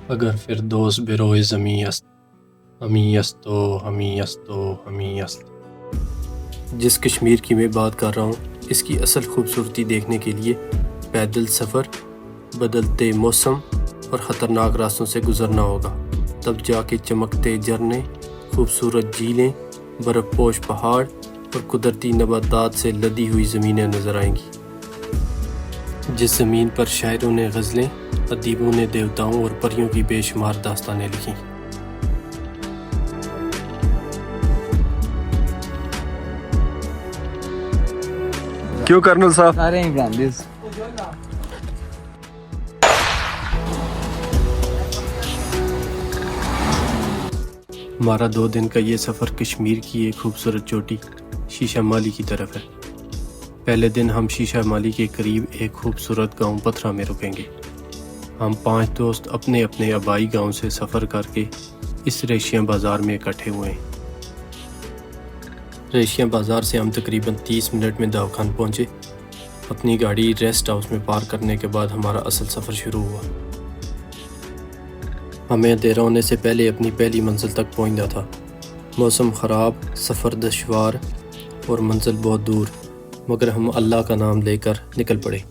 अगर फिरदौस बिरोए ज़मीं अस्त, हमी अस्तो हमी अस्तो हमी अस्त। जिस कश्मीर की मैं बात कर रहा हूँ, इसकी असल खूबसूरती देखने के लिए पैदल सफ़र, बदलते मौसम और ख़तरनाक रास्तों से गुज़रना होगा। तब जाके चमकते झरने, खूबसूरत झीलें, बर्फ़पोश पहाड़ और कुदरती नबातात से लदी हुई ज़मीनें नज़र आएंगी। जिस ज़मीन पर शायरों ने गज़लें, अदीबों ने देवताओं और परियों की बेशुमार दास्तानें लिखी। क्यों कर्नल साहब? सारे ही ब्रांडेड। हमारा 2 दिन का ये सफ़र कश्मीर की एक खूबसूरत चोटी शीशा माली की तरफ है। पहले दिन हम शीशा माली के करीब एक खूबसूरत गांव पथरा में रुकेंगे। हम 5 दोस्त अपने अपने आबाई गांव से सफ़र करके इस रेशिया बाज़ार में इकट्ठे हुए हैं। रेशिया बाज़ार से हम तकरीबन 30 मिनट में दावखान पहुँचे। अपनी गाड़ी रेस्ट हाउस में पार्क करने के बाद हमारा असल सफ़र शुरू हुआ। हमें अंधेरा होने से पहले अपनी पहली मंजिल तक पहुंचना था। मौसम ख़राब, सफ़र दुश्वार और मंजिल बहुत दूर, मगर हम अल्लाह का नाम लेकर निकल पड़े।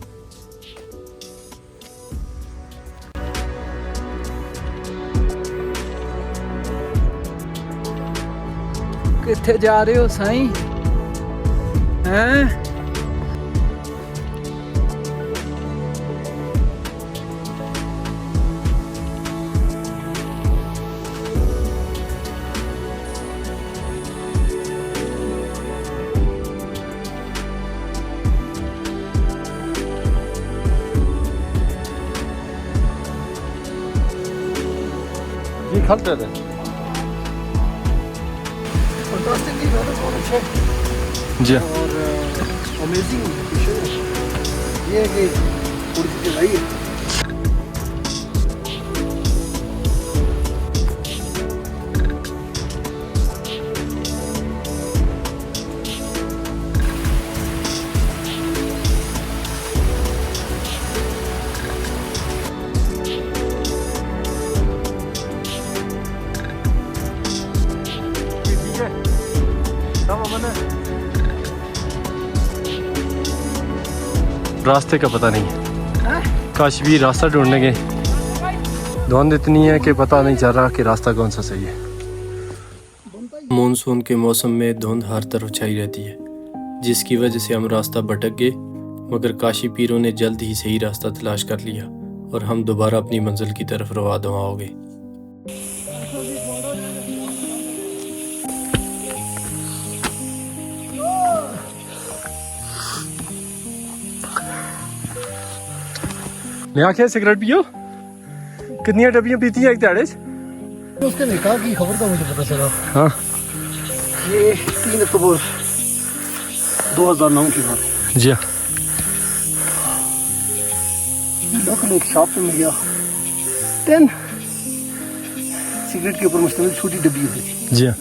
किथे जा रहे हो साईं? हैं? ये खत है। फैंटास्टिकली वेदर बहुत अच्छा है जी और अमेजिंग लोकेशन है। ये है कि थोड़ी सी जलाई है। रास्ते का पता नहीं है। काश्मीर रास्ता ढूंढने गए, धुंध इतनी है कि पता नहीं चल रहा कि रास्ता कौन सा सही है। मानसून के मौसम में धुंध हर तरफ छाई रहती है, जिसकी वजह से हम रास्ता भटक गए, मगर काशी पीरों ने जल्द ही सही रास्ता तलाश कर लिया और हम दोबारा अपनी मंजिल की तरफ रवा दवा हो गए। मैं आखिर सिगरेट पियो? कितनी डब्बियां पीती है एक दिहाड़े? उसके निकाह की खबर का मुझे पता चला। हाँ, ये 3 अक्टूबर 2009 की बात है। जी हाँ। लोकल एक शॉप पे मैं गया, 10 सिगरेट के ऊपर मुश्तमिल छोटी डब्बी होती थी। जी हाँ।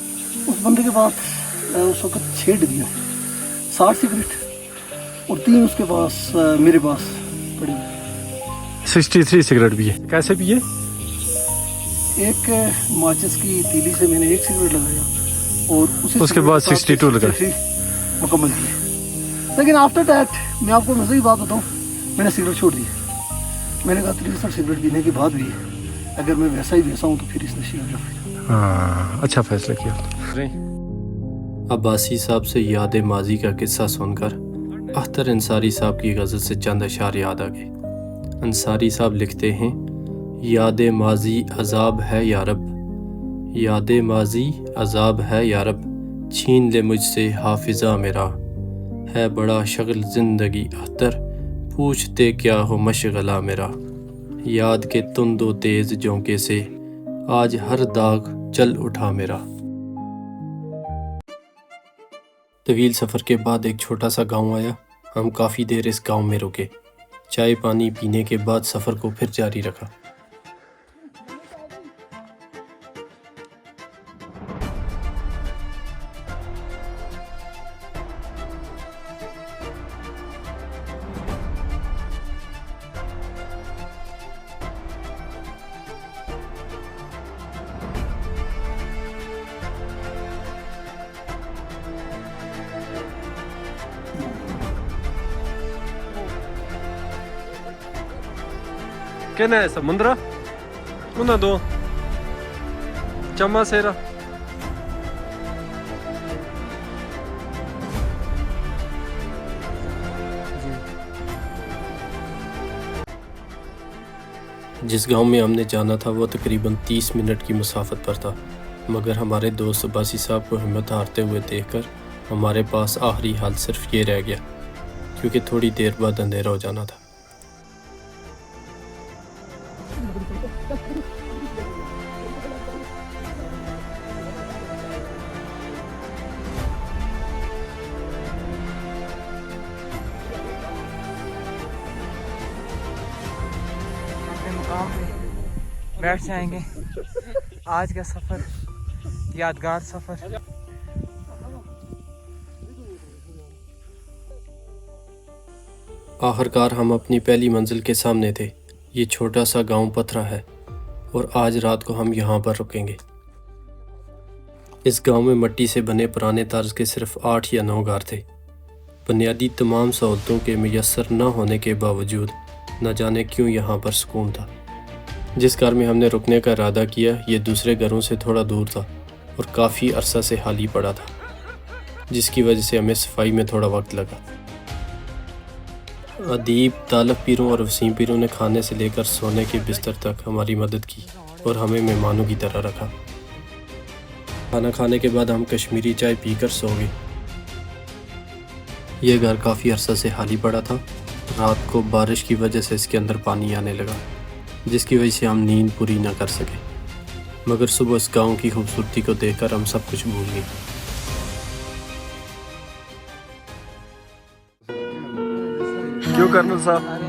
उस बंदे के पास उस वक्त 6 डब्बियाँ, 60 सिगरेट और 3 उसके पास मेरे पास पड़ी। 63 सिगरेट पिए। कैसे पिए? एक माचिस की तीली से मैंने एक सिगरेट लगाया और उसके बाद 62 लगाए। मुकम्मल किया। लेकिन आफ्टर दैट मैं आपको मैं सही बात बताऊँ, मैंने सिगरेट छोड़ दी। मैंने कहा 63 सिगरेट पीने के बाद भी अगर मैं वैसा ही वैसा हूँ तो फिर इस नशे में। हाँ, अच्छा फैसला किया। अब्बासी साहब से याद माजी का किस्सा सुनकर अख्तर अंसारी साहब की गज़ल से चंद अशार याद आ गए। अंसारी साहब लिखते हैं, याद माजी अजाब है यारब, याद माजी अजाब है यारब, छीन ले मुझसे हाफिज़ा मेरा, है बड़ा शगल ज़िंदगी अख्तर, पूछते क्या हो मशगला मेरा, याद के तुंदो तेज़ झोंके से आज हर दाग चल उठा मेरा। तवील सफ़र के बाद एक छोटा सा गांव आया। हम काफ़ी देर इस गांव में रुके। चाय पानी पीने के बाद सफ़र को फिर जारी रखा। कहना है समुद्रा उन्हें दो चम्मा सेरा जिस गांव में हमने जाना था वो तकरीबन 30 मिनट की मुसाफत पर था, मगर हमारे दोस्त अब्बासी साहब को हिम्मत हारते हुए देखकर हमारे पास आखिरी हाल सिर्फ ये रह गया, क्योंकि थोड़ी देर बाद अंधेरा हो जाना था। मुकाम पे बैठ जाएंगे। आज का सफ़र यादगार सफ़र। आखिरकार हम अपनी पहली मंजिल के सामने थे। ये छोटा सा गांव पथरा है और आज रात को हम यहाँ पर रुकेंगे। इस गांव में मिट्टी से बने पुराने तर्ज के सिर्फ 8 या 9 घर थे। बुनियादी तमाम सहूलतों के मुयस्सर न होने के बावजूद न जाने क्यों यहाँ पर सुकून था। जिस घर में हमने रुकने का इरादा किया ये दूसरे घरों से थोड़ा दूर था और काफ़ी अरसा से खाली पड़ा था, जिसकी वजह से हमें सफाई में थोड़ा वक्त लगा। अदीब, तालब पीरों और वसीम पीरों ने खाने से लेकर सोने के बिस्तर तक हमारी मदद की और हमें मेहमानों की तरह रखा। खाना खाने के बाद हम कश्मीरी चाय पीकर सो गए। यह घर काफ़ी अरसा से खाली पड़ा था। रात को बारिश की वजह से इसके अंदर पानी आने लगा, जिसकी वजह से हम नींद पूरी ना कर सके, मगर सुबह इस गांव की खूबसूरती को देखकर हम सब कुछ भूल गए। क्यों कर्नल साहब?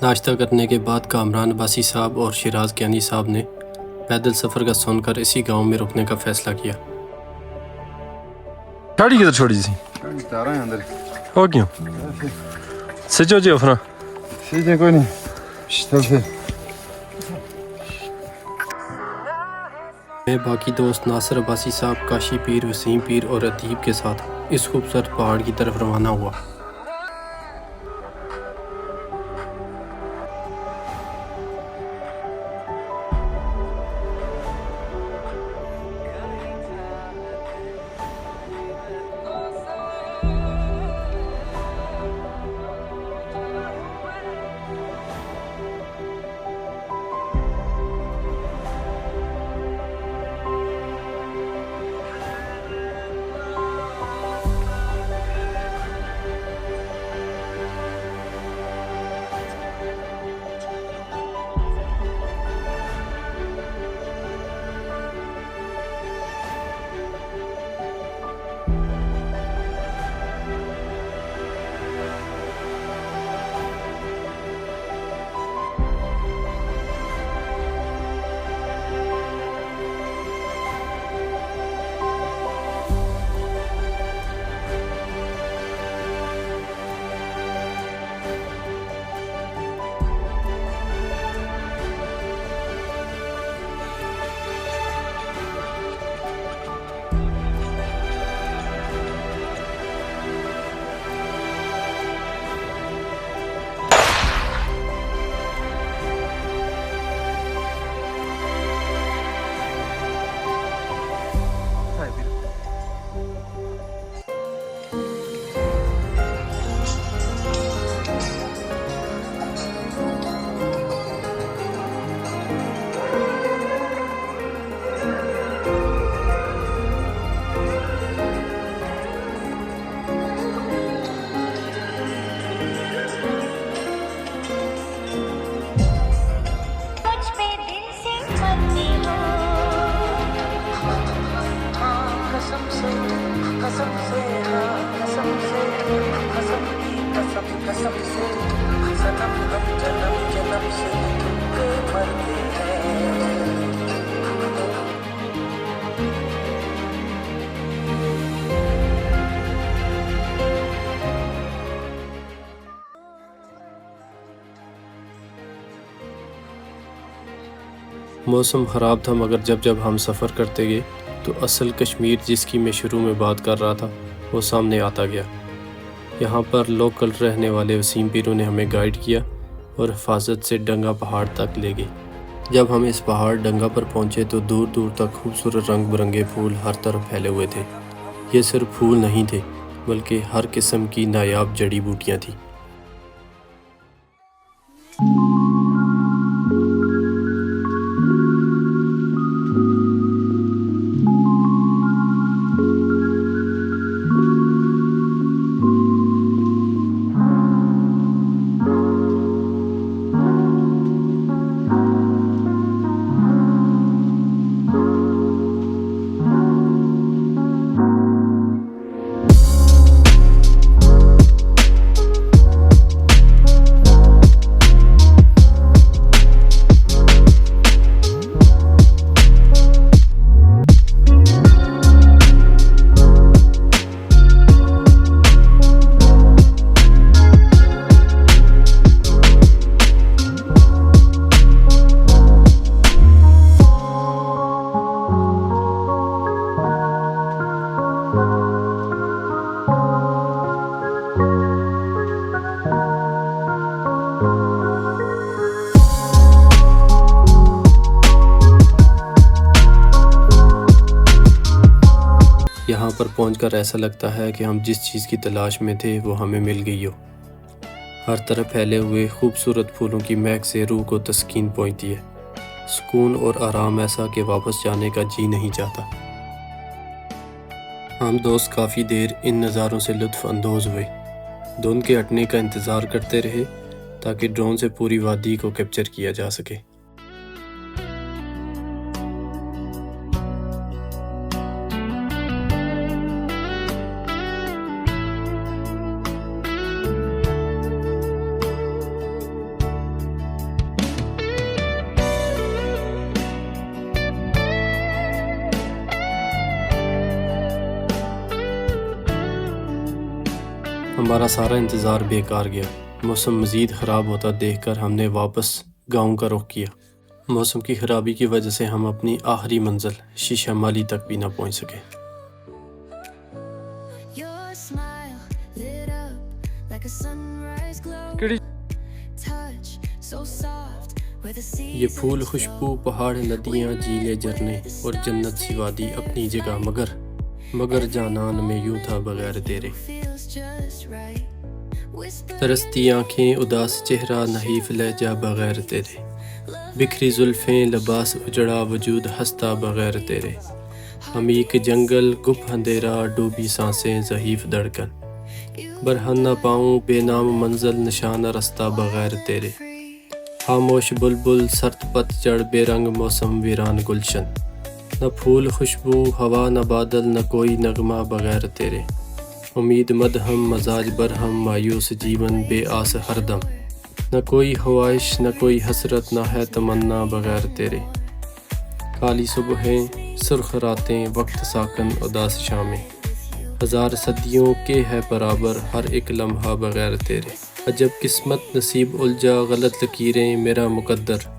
नाश्ता करने के बाद कामरान अब्बासी साहब और शिराज कियानी साहब ने पैदल सफ़र का सुनकर इसी गांव में रुकने का फ़ैसला किया। गाड़ी किधर छोड़ी सी तारा है अंदर हो क्यों सिजो जी अपना सीधे कोई नहीं चल फिर मैं बाकी दोस्त नासिर अब्बासी साहब, काशी पीर, वसीम पीर और अतीब के साथ इस खूबसूरत पहाड़ की तरफ रवाना हुआ। मौसम ख़राब था, मगर जब हम सफ़र करते गए तो असल कश्मीर जिसकी मैं शुरू में बात कर रहा था वो सामने आता गया। यहाँ पर लोकल रहने वाले वसीम पीरों ने हमें गाइड किया और हिफाजत से डंगा पहाड़ तक ले गए। जब हम इस पहाड़ डंगा पर पहुँचे तो दूर दूर तक खूबसूरत रंग बिरंगे फूल हर तरफ फैले हुए थे। ये सिर्फ फूल नहीं थे बल्कि हर किस्म की नायाब जड़ी बूटियाँ थीं। यहाँ पर पहुँचकर ऐसा लगता है कि हम जिस चीज़ की तलाश में थे वो हमें मिल गई हो। हर तरफ फैले हुए खूबसूरत फूलों की महक से रूह को तस्कीन पहुँचती है। सुकून और आराम ऐसा कि वापस जाने का जी नहीं चाहता। हम दोस्त काफ़ी देर इन नज़ारों से लुत्फ़ अंदोज़ हुए। धुंध के हटने का इंतज़ार करते रहे ताकि ड्रोन से पूरी वादी को कैप्चर किया जा सके। हमारा सारा इंतज़ार बेकार गया। मौसम मज़ीद ख़राब होता देखकर हमने वापस गांव का रुख किया। मौसम की ख़राबी की वजह से हम अपनी आखिरी मंजिल शीशा माली तक भी ना पहुंच सके। Your smile lit up like a sunrise glow. केड़ी Touch so soft where the sea ये फूल, खुशबू, पहाड़, नदियाँ, झीलें, झरने और जन्नत सी वादी अपनी जगह, मगर जानान में यूं था बगैर तेरे। feels just right. Whisper तरसती आँखें, उदास चेहरा, नहीफ लहजा बगैर तेरे। बिखरी जुल्फ़ें, लिबास उजड़ा, वजूद हंसता बगैर तेरे। अमीक जंगल, गुप अंधेरा, डूबी सांसें, ज़हीफ धड़कन। बरहन न पाऊँ, बेनाम मंजिल, निशान रास्ता बगैर तेरे। खामोश बुलबुल, सर्द पतझड़, बेरंग मौसम, वीरान गुलशन। न फूल खुशबू, हवा न बादल, न कोई नगमा बगैर तेरे। उम्मीद मदहम, मजाज बरहम, मायूस जीवन बेआस हरदम। न कोई ख्वाहिश, न कोई हसरत, न है तमन्ना बगैर तेरे। काली सुबहें, सुर्ख रातें, वक्त साकन, उदास शामें। हज़ार सदियों के है बराबर, हर एक लम्हा बगैर तेरे। अजब किस्मत, नसीब उलझा, गलत लकीरें, मेरा मुकद्दर।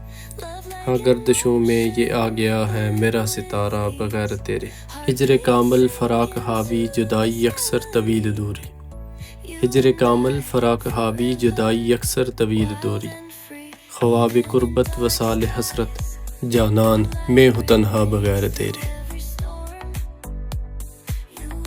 हाँ गर्दिशों में ये आ गया है मेरा सितारा बगैर तेरे। हिजर कामल, फराक हावी, जुदाई अक्सर तवील दूरी। हिजर कामल, फराक हावी, जुदाई अक्सर तवील दूरी। ख्वाब कुर्बत, वसाल हसरत, जानान मैं हूँ तन्हा बगैर तेरे।